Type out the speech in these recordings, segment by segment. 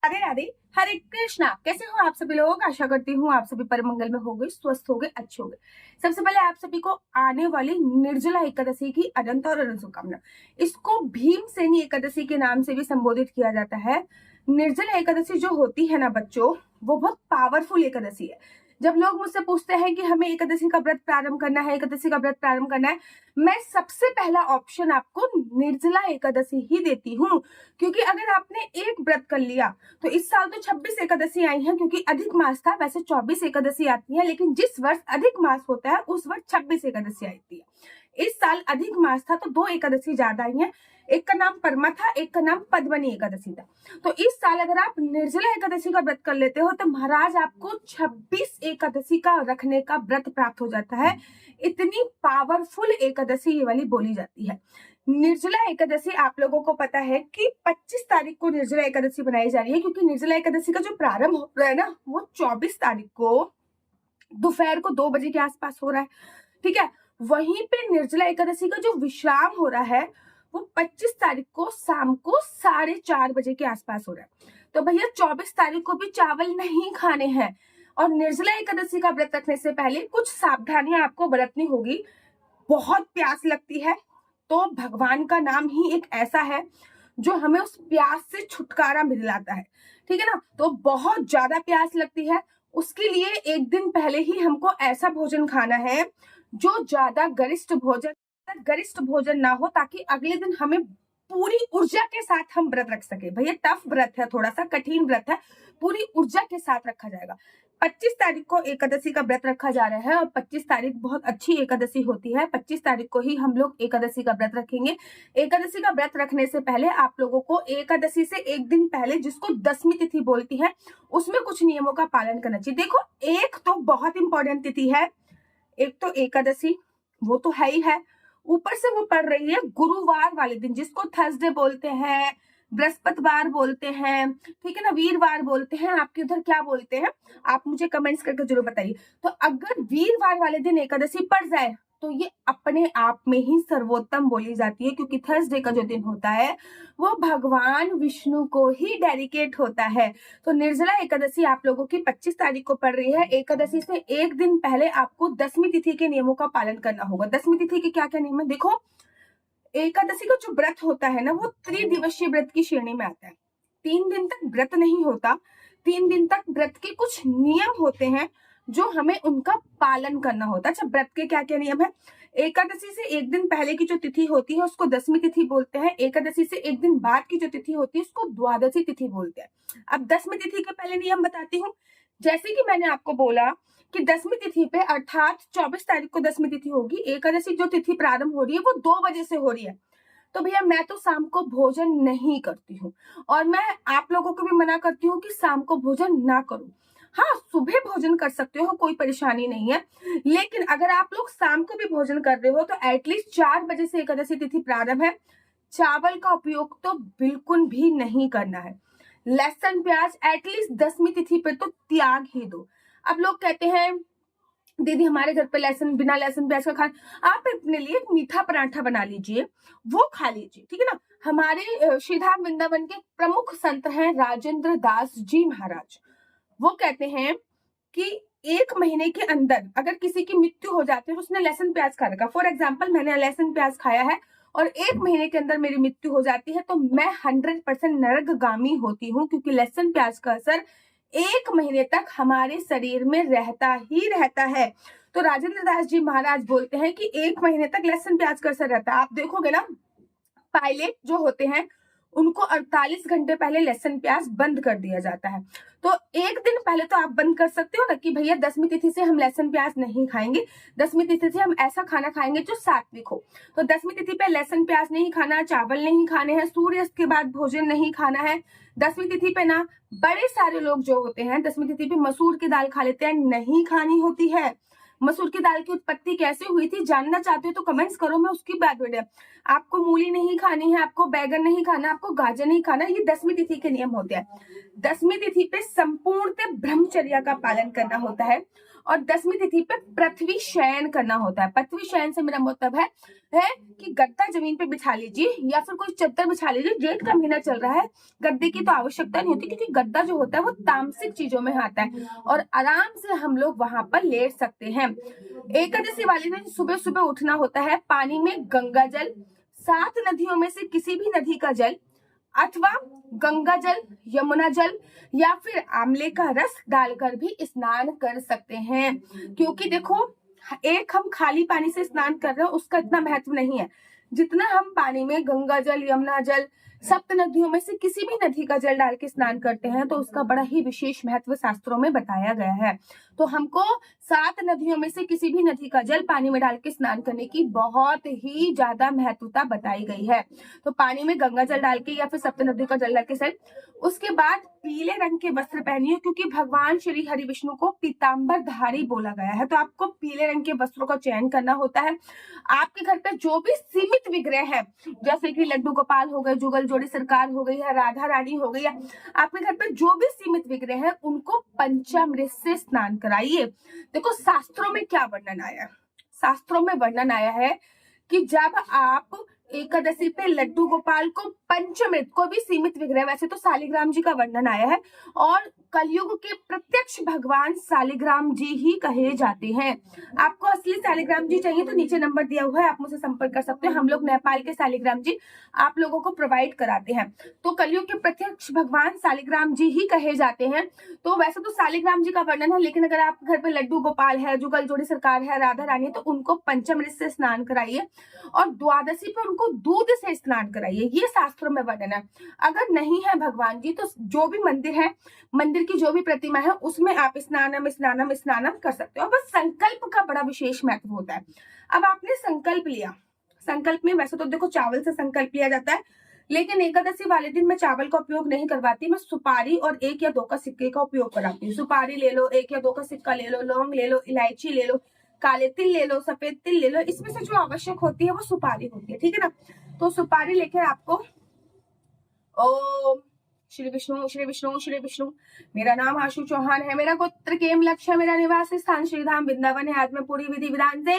राधे राधे। हरे कृष्णा। कैसे हो आप सभी लोग? आशा करती हूँ आप सभी परम मंगल में हो गए, स्वस्थ हो गए, अच्छे हो गए। सबसे पहले आप सभी को आने वाली निर्जला एकादशी की अनंत और अनंत शुभकामना। इसको भीमसेनी एकादशी के नाम से भी संबोधित किया जाता है। निर्जला एकादशी जो होती है ना बच्चों, वो बहुत पावरफुल एकादशी है। जब लोग मुझसे पूछते हैं कि हमें एकादशी का व्रत प्रारंभ करना है, एकादशी का व्रत प्रारंभ करना है, मैं सबसे पहला ऑप्शन आपको निर्जला एकादशी ही देती हूँ। क्योंकि अगर आपने एक व्रत कर लिया, तो इस साल तो 26 एकादशी आई है क्योंकि अधिक मास था, वैसे 24 एकादशी आती है, लेकिन जिस वर्ष अधिक मास होता है उस वर्ष 26 एकादशी आती है। इस साल अधिक मास था तो 2 एकादशी ज्यादा आई है। एक का नाम परमा था, एक का नाम पद्मनी एकादशी था। तो इस साल अगर आप निर्जला एकादशी का व्रत कर लेते हो तो महाराज आपको 26 एकादशी का रखने का व्रत प्राप्त हो जाता है। इतनी पावरफुल एकादशी ये वाली बोली जाती है। निर्जला एकादशी आप लोगों को पता है कि 25 तारीख को निर्जला एकादशी बनाई जा रही है, क्योंकि निर्जला एकादशी का जो प्रारंभ हो रहा है ना, वो 24 तारीख को दोपहर को 2 बजे के आसपास हो रहा है। ठीक है। वहीं पे निर्जला एकादशी का जो विश्राम हो रहा है वो 25 तारीख को शाम को 4:30 बजे के आसपास हो रहा है। तो भैया 24 तारीख को भी चावल नहीं खाने हैं। और निर्जला एकादशी का व्रत रखने से पहले कुछ सावधानियां आपको बरतनी होगी। बहुत प्यास लगती है, तो भगवान का नाम ही एक ऐसा है जो हमें उस प्यास से छुटकारा दिलाता है। ठीक है ना। तो बहुत ज्यादा प्यास लगती है, उसके लिए एक दिन पहले ही हमको ऐसा भोजन खाना है जो ज्यादा गरिष्ठ भोजन ना हो, ताकि अगले दिन हमें पूरी ऊर्जा के साथ हम व्रत रख सके। भैया टफ व्रत है, थोड़ा सा कठिन व्रत है, पूरी ऊर्जा के साथ रखा जाएगा। 25 तारीख को एकादशी का व्रत रखा जा रहा है और 25 तारीख बहुत अच्छी एकादशी होती है। 25 तारीख को ही हम लोग एकादशी का व्रत रखेंगे। एकादशी का व्रत रखने से पहले आप लोगों को एकादशी से एक दिन पहले, जिसको दसवीं तिथि बोलती है, उसमें कुछ नियमों का पालन करना चाहिए। देखो, एक तो बहुत इंपॉर्टेंट तिथि है, एक तो एकादशी, वो तो है ही है। ऊपर से वो पड़ रही है गुरुवार वाले दिन, जिसको थर्सडे बोलते हैं, बृहस्पतिवार बोलते हैं, ठीक है ना, वीरवार बोलते हैं। आपके उधर क्या बोलते हैं आप मुझे कमेंट्स करके जरूर बताइए। तो अगर वीरवार वाले दिन एकादशी पड़ जाए तो ये अपने आप में ही सर्वोत्तम बोली जाती है, क्योंकि थर्सडे का जो दिन होता है वो भगवान विष्णु को ही डेडिकेट होता है। तो निर्जला एकादशी आप लोगों की 25 तारीख को पड़ रही है। एकादशी से एक दिन पहले आपको दसवीं तिथि के नियमों का पालन करना होगा। दसवीं तिथि के क्या क्या नियम है देखो। एकादशी का जो व्रत होता है ना, वो त्रिदिवसीय व्रत की श्रेणी में आता है। 3 दिन तक व्रत नहीं होता। 3 दिन तक व्रत के कुछ नियम होते हैं जो हमें उनका पालन करना होता है। अच्छा, व्रत के क्या क्या नियम है? एकादशी से एक दिन पहले की जो तिथि होती है उसको दसवीं तिथि बोलते हैं। एकादशी से एक दिन बाद की जो तिथि होती है उसको द्वादशी तिथि बोलते हैं। अब दसवीं तिथि के पहले नियम बताती हूँ। जैसे कि मैंने आपको बोला कि दसवीं तिथि पे, अर्थात 24 तारीख को दसवीं तिथि होगी। एकादशी जो तिथि प्रारंभ हो रही है वो 2 बजे से हो रही है। तो भैया मैं तो शाम को भोजन नहीं करती हूँ, और मैं आप लोगों को भी मना करती हूँ कि शाम को भोजन ना करो। हाँ, सुबह भोजन कर सकते हो, कोई परेशानी नहीं है। लेकिन अगर आप लोग शाम को भी भोजन कर रहे हो तो एटलीस्ट 4 बजे से एकादशी तिथि प्रारंभ है। चावल का उपयोग तो बिल्कुल भी नहीं करना है। लहसुन प्याज एटलीस्ट दसवीं तिथि पे तो त्याग ही दो। अब लोग कहते हैं दीदी हमारे घर पे लहसुन, बिना लहसुन प्याज का खाना, आप अपने लिए एक मीठा पराठा बना लीजिए, वो खा लीजिए। ठीक है ना। हमारे श्रीधाम वृंदावन के प्रमुख संत हैं राजेंद्र दास जी महाराज। वो कहते हैं कि 1 महीने के अंदर अगर किसी की मृत्यु हो जाती है तो उसने लहसुन प्याज खा रखा, फॉर एग्जाम्पल मैंने लहसुन प्याज खाया है और 1 महीने के अंदर मेरी मृत्यु हो जाती है, तो मैं 100% नरकगामी होती हूँ, क्योंकि लहसुन प्याज का असर 1 महीने तक हमारे शरीर में रहता ही रहता है। तो राजेंद्र दास जी महाराज बोलते हैं कि 1 महीने तक लहसुन प्याज का असर रहता है। आप देखोगे ना, पायलट जो होते हैं उनको 48 घंटे पहले लहसुन प्याज बंद कर दिया जाता है। तो एक दिन पहले तो आप बंद कर सकते हो ना कि भैया दसवीं तिथि से हम लहसुन प्याज नहीं खाएंगे, दसवीं तिथि से हम ऐसा खाना खाएंगे जो सात्विक हो। तो दसवीं तिथि पे लहसुन प्याज नहीं खाना, चावल नहीं खाने हैं, सूर्यास्त के बाद भोजन नहीं खाना है। दसवीं तिथि पे ना बड़े सारे लोग जो होते हैं दसवीं तिथि पे मसूर की दाल खा लेते हैं, नहीं खानी होती है। मसूर की दाल की उत्पत्ति कैसे हुई थी जानना चाहते हो तो कमेंट्स करो, मैं उसकी बात वीडियो। आपको मूली नहीं खानी है, आपको बैगन नहीं खाना, आपको गाजर नहीं खाना, ये दसवीं तिथि के नियम होते हैं। दसवीं तिथि पे संपूर्ण ब्रह्मचर्या का पालन करना होता है। और 10वीं तिथि पे पृथ्वी शयन करना होता है। पृथ्वी शयन से मेरा मतलब है कि गद्दा जमीन पे बिछा लीजिए या फिर कोई चद्दर बिछा लीजिए। जेठ का महीना चल रहा है, गद्दे की तो आवश्यकता नहीं होती, क्योंकि गद्दा जो होता है वो तामसिक चीजों में आता है और आराम से हम लोग वहां पर लेट सकते हैं। एकादशी वाले दिन सुबह सुबह उठना होता है, पानी में गंगा जल, 7 नदियों में से किसी भी नदी का जल अथवा गंगा जल, यमुना जल या फिर आंवले का रस डालकर भी स्नान कर सकते हैं। क्योंकि देखो, एक हम खाली पानी से स्नान कर रहे हैं उसका इतना महत्व नहीं है जितना हम पानी में गंगा जल, यमुना जल, 7 नदियों में से किसी भी नदी का जल डाल के स्नान करते हैं तो उसका बड़ा ही विशेष महत्व शास्त्रों में बताया गया है। तो हमको 7 नदियों में से किसी भी नदी का जल पानी में डाल के स्नान करने की बहुत ही ज्यादा महत्वता बताई गई है। तो पानी में गंगा जल डाल के या फिर 7 नदी का जल डाल के सर, उसके बाद पीले रंग के वस्त्र पहनिए, क्योंकि भगवान श्री हरि विष्णु को पीताम्बर धारी बोला गया है। तो आपको पीले रंग के वस्त्रों का चयन करना होता है। आपके घर पे जो भी सीमित विग्रह है, जैसे कि लड्डू गोपाल हो गए, जुगल जोड़ी सरकार हो गई है, राधा रानी हो गई है, आपके घर पे जो भी सीमित विग्रह है उनको पंचामृत से स्नान कराइए। देखो शास्त्रों में क्या वर्णन आया है, शास्त्रों में वर्णन आया है कि जब आप एकादशी पे लड्डू गोपाल को पंचामृत, को भी सीमित विग्रह, वैसे तो शालिग्राम जी का वर्णन आया है और कलयुग के प्रत्यक्ष भगवान शालिग्राम जी ही कहे जाते हैं। आपको असली शालिग्राम जी चाहिए तो नीचे नंबर दिया हुआ है, आप मुझसे संपर्क कर सकते हैं। हम लोग नेपाल के शालिग्राम जी आप लोगों को प्रोवाइड कराते हैं। तो कलयुग के प्रत्यक्ष भगवान शालिग्राम जी ही कहे जाते हैं। तो वैसे तो शालिग्राम जी का वर्णन है, लेकिन अगर आपके घर पे लड्डू गोपाल है, जुगल जोड़ी सरकार है, राधा रानी है, तो उनको पंचामृत से स्नान कराइए और द्वादशी पर उनको दूध से स्नान कराइए। ये शास्त्रों में वर्णन है। अगर नहीं है भगवान जी तो जो भी मंदिर है, मंदिर की जो भी प्रतिमा है उसमें आप स्नानम स्नानम स्नानम कर सकते हो। बस संकल्प का बड़ा विशेष महत्व होता है। अब आपने संकल्प लिया, संकल्प में वैसे तो देखो चावल से संकल्प लिया जाता है, लेकिन एकादशी वाले दिन मैं चावल का उपयोग नहीं करवाती, मैं सुपारी और 1 या 2 का सिक्के का उपयोग कराती हूँ। सुपारी ले लो, 1 या 2 का सिक्का ले लो, लौंग ले लो, इलायची ले लो, काले तिल ले लो, सफेद तिल ले लो। इसमें से जो आवश्यक होती है वो सुपारी होती है, ठीक है ना। तो सुपारी लेकर आपको ओम श्री विष्णु श्री विष्णु श्री विष्णु, मेरा नाम आशु चौहान है, मेरा गोत्र केम लक्ष्य है, मेरा निवास स्थान श्रीधाम वृंदावन है। आज मैं पूरी विधि विधान से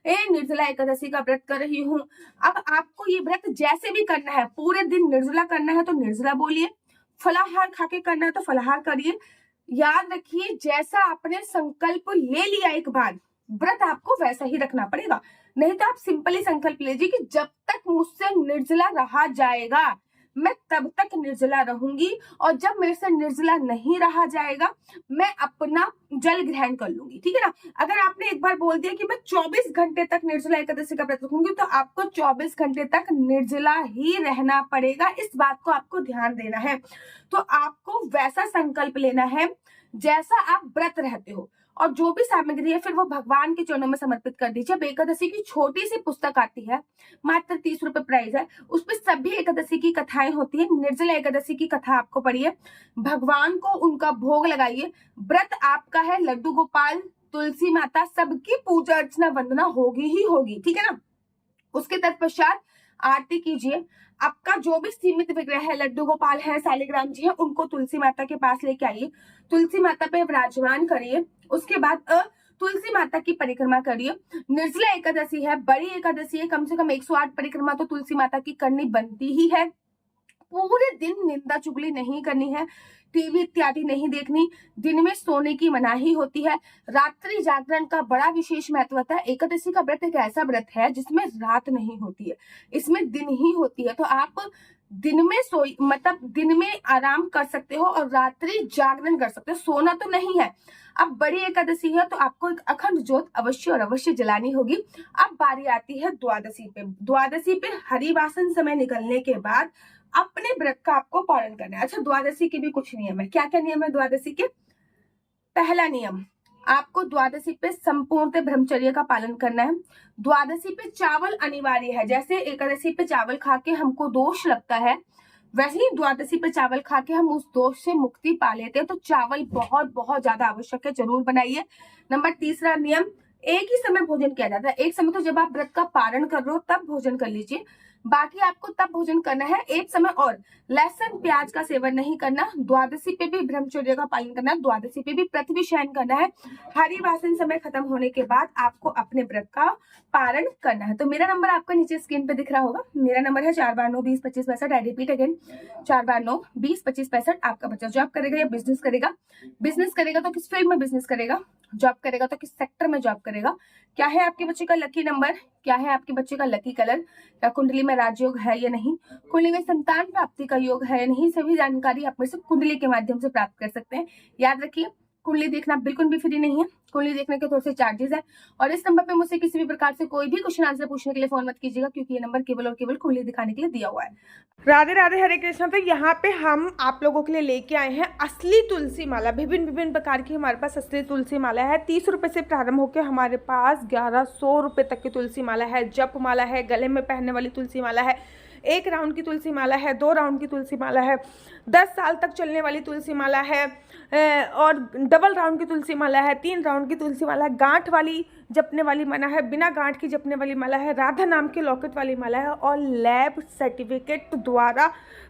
निर्जला एकादशी का व्रत कर रही हूँ। अब आपको ये व्रत जैसे भी करना है, पूरे दिन निर्जला करना है तो निर्जला बोलिए, फलाहार खा के करना है तो फलाहार करिए। याद रखिए, जैसा आपने संकल्प ले लिया एक बार, व्रत आपको वैसा ही रखना पड़ेगा। नहीं तो आप सिंपली संकल्प लीजिए कि जब तक मुझसे निर्जला रहा जाएगा मैं तब तक निर्जला रहूंगी, और जब मेरे से निर्जला नहीं रहा जाएगा मैं अपना जल ग्रहण कर लूंगी, ठीक है ना। अगर आपने एक बार बोल दिया कि मैं 24 घंटे तक निर्जला एकादशी का व्रत रखूंगी, तो आपको 24 घंटे तक निर्जला ही रहना पड़ेगा। इस बात को आपको ध्यान देना है। तो आपको वैसा संकल्प लेना है जैसा आप व्रत रहते हो, और जो भी सामग्री है फिर वो भगवान के चरणों में समर्पित कर दीजिए। अब एकादशी की छोटी सी पुस्तक आती है, मात्र 30 रुपए प्राइस है, उसमें सभी एकादशी की कथाएं होती है। निर्जला एकादशी की कथा आपको पढ़िए, भगवान को उनका भोग लगाइए। व्रत आपका है, लड्डू गोपाल, तुलसी माता, सबकी पूजा अर्चना वंदना होगी ही होगी, ठीक है ना। उसके तत्पश्चात आरती कीजिए। आपका जो भी सीमित विग्रह है, लड्डू गोपाल है, शालिग्राम जी है, उनको तुलसी माता के पास लेके आइए, तुलसी माता पे विराजमान करिए। उसके बाद तुलसी माता की परिक्रमा करिए। निर्जला एकादशी है, बड़ी एकादशी है, कम से कम 108 परिक्रमा तो तुलसी माता की करनी बनती ही है। पूरे दिन निंदा चुगली नहीं करनी है, टीवी इत्यादि नहीं देखनी, दिन में सोने की मनाही होती है। रात्रि जागरण का बड़ा विशेष महत्व होता है। एकादशी का व्रत एक ऐसा व्रत है जिसमें रात नहीं होती है, इसमें दिन ही होती है। तो आप दिन में मतलब दिन में आराम कर सकते हो और रात्रि जागरण कर सकते हो, सोना तो नहीं है। अब बड़ी एकादशी है तो आपको एक अखंड ज्योत अवश्य और अवश्य जलानी होगी। अब बारी आती है द्वादशी पे। द्वादशी पे हरिवासन समय निकलने के बाद अपने व्रत का आपको पालन करना है। अच्छा, द्वादशी के भी कुछ नियम है। क्या क्या नियम है द्वादशी के? पहला नियम, आपको द्वादशी पे संपूर्ण ब्रह्मचर्य का पालन करना है। द्वादशी पे चावल अनिवार्य है। जैसे एकादशी पे चावल खा के हमको दोष लगता है, वैसे ही द्वादशी पे चावल खा के हम उस दोष से मुक्ति पा लेते हैं। तो चावल बहुत बहुत ज्यादा आवश्यक है, जरूर बनाइए। नंबर तीसरा नियम, एक ही समय भोजन किया जाता है। एक समय तो जब आप व्रत का पारण कर रहे हो तब भोजन कर लीजिए, बाकी आपको तब भोजन करना है एक समय, और लहसुन प्याज का सेवन नहीं करना, द्वादशी पे भी ब्रह्मचर्य का पालन करना, द्वादशी पे भी पृथ्वी शयन करना है। हरिवासन समय खत्म होने के बाद आपको अपने व्रत का पारण करना है। तो मेरा नंबर आपका नीचे स्क्रीन पे दिख रहा होगा, मेरा नंबर है 4 बार 9 20 25 65। आई रिपीट अगेन, 4 बार 9 20 25 65। आपका बच्चा जॉब करेगा या बिजनेस करेगा, बिजनेस करेगा तो किस फील्ड में बिजनेस करेगा, जॉब करेगा तो किस सेक्टर में जॉब करेगा, क्या है आपके बच्चे का लकी नंबर, क्या है आपके बच्चे का लकी कलर, क्या कुंडली में राजयोग है या नहीं, कुंडली में संतान प्राप्ति का योग है या नहीं, सभी जानकारी आप मेरे से कुंडली के माध्यम से प्राप्त कर सकते हैं। याद रखिए, कुंडली देखना बिल्कुल भी फ्री नहीं है, कुंडली देखने के थोड़े से चार्जेस है। और इस नंबर पे मुझसे किसी भी प्रकार से कोई भी क्वेश्चन आंसर पूछने के लिए फोन मत कीजिएगा, क्योंकि ये नंबर केवल और केवल कुंडली दिखाने के लिए दिया हुआ है। राधे राधे, हरे कृष्णा। तो यहाँ पे हम आप लोगों के लिए लेके आए हैं असली तुलसी माला। विभिन्न विभिन्न प्रकार की हमारे पास असली तुलसी माला है। 30 रुपये से प्रारंभ होकर हमारे पास 1100 रुपये तक की तुलसी माला है। जप माला है, गले में पहनने वाली तुलसी माला है, 1 राउंड की तुलसी माला है, 2 राउंड की तुलसी माला है, 10 साल तक चलने वाली तुलसी माला है, और डबल राउंड की तुलसी माला है, 3 राउंड की तुलसी माला है, गांठ वाली जपने वाली माला है, बिना गांठ की जपने वाली माला है, राधा नाम के लॉकेट वाली माला है, और लैब सर्टिफिकेट द्वारा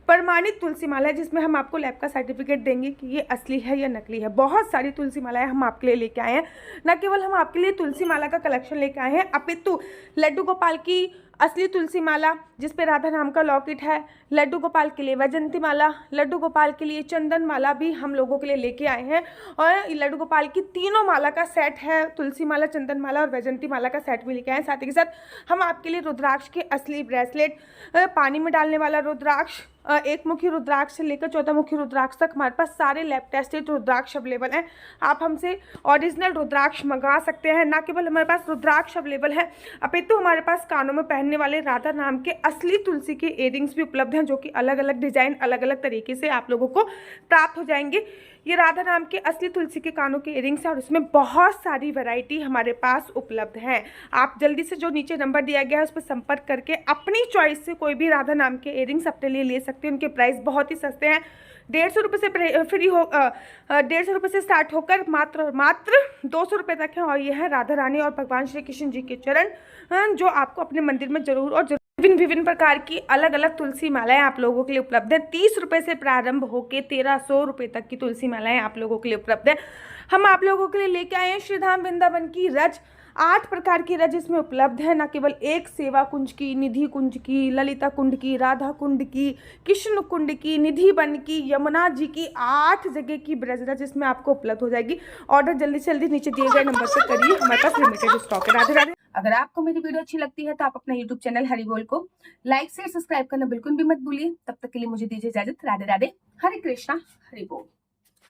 प्रमाणित तुलसी माला है, जिसमें हम आपको लैब का सर्टिफिकेट देंगे कि ये असली है या नकली है। बहुत सारी तुलसी मालाएं हम आपके लिए लेके आए हैं। न केवल हम आपके लिए तुलसी माला का कलेक्शन लेके आए हैं, अपितु लड्डू गोपाल की असली तुलसी माला जिसपे राधा नाम का लॉकेट है, लड्डू गोपाल के लिए वैजंती माला, लड्डू गोपाल के लिए चंदन माला भी हम लोगों के लिए लेके आए हैं। और लड्डू गोपाल की तीनों माला का सेट है, तुलसी माला, चंदन माला और वैजंती माला का सेट भी लेके आए हैं। साथ ही के साथ हम आपके लिए रुद्राक्ष के असली ब्रेसलेट, पानी में डालने वाला रुद्राक्ष, 1 मुखी रुद्राक्ष से लेकर 14 मुखी रुद्राक्ष तक हमारे पास सारे लैब टेस्टेड रुद्राक्ष अवेलेबल हैं। आप हमसे ओरिजिनल रुद्राक्ष मंगा सकते हैं। ना केवल हमारे पास रुद्राक्ष अवेलेबल है, अपितु हमारे पास कानों में पहनने वाले राधा नाम के असली तुलसी के इयरिंग्स भी उपलब्ध हैं, जो कि अलग अलग डिजाइन, अलग अलग तरीके से आप लोगों को प्राप्त हो जाएंगे। ये राधा नाम के असली तुलसी के कानों के इयरिंग्स हैं, और इसमें बहुत सारी वैरायटी हमारे पास उपलब्ध हैं। आप जल्दी से जो नीचे नंबर दिया गया है उस पर संपर्क करके अपनी चॉइस से कोई भी राधा नाम के इयरिंग्स अपने लिए ले सकते हैं। उनके प्राइस बहुत ही सस्ते हैं। 150 रुपये से फ्री हो 150 रुपये से स्टार्ट होकर मात्र 200 रुपये तक है। और ये है राधा रानी और भगवान श्री कृष्ण जी के चरण, जो आपको अपने मंदिर में जरूर और विभिन्न प्रकार की अलग अलग तुलसी मालाएं आप लोगों के लिए उपलब्ध है। 30 रुपये से प्रारंभ होकर 1300 रुपये तक की तुलसी मालाएं आप लोगों के लिए उपलब्ध है। हम आप लोगों के लिए लेके आए हैं श्रीधाम वृंदावन की रज, 8 प्रकार की रज इसमें उपलब्ध है। न केवल एक सेवा कुंज की, निधि कुंज की, ललिता कुंड की, राधा कुंड की, कृष्ण कुंड की, निधि वन की, यमुना जी की, 8 जगह की ब्रज रज इसमें आपको उपलब्ध हो जाएगी। ऑर्डर जल्दी से जल्दी नीचे दिए गए नंबर पर करिए, हमारे पास लिमिटेड स्टॉक है। राधे राधे। अगर आपको मेरी वीडियो अच्छी लगती है तो आप अपना यूट्यूब चैनल हरि बोल को लाइक शेयर सब्सक्राइब करना बिल्कुल भी मत भूलिए। तब तक के लिए मुझे दीजिए इजाजत। राधे राधे, हरे कृष्णा, हरि बोल।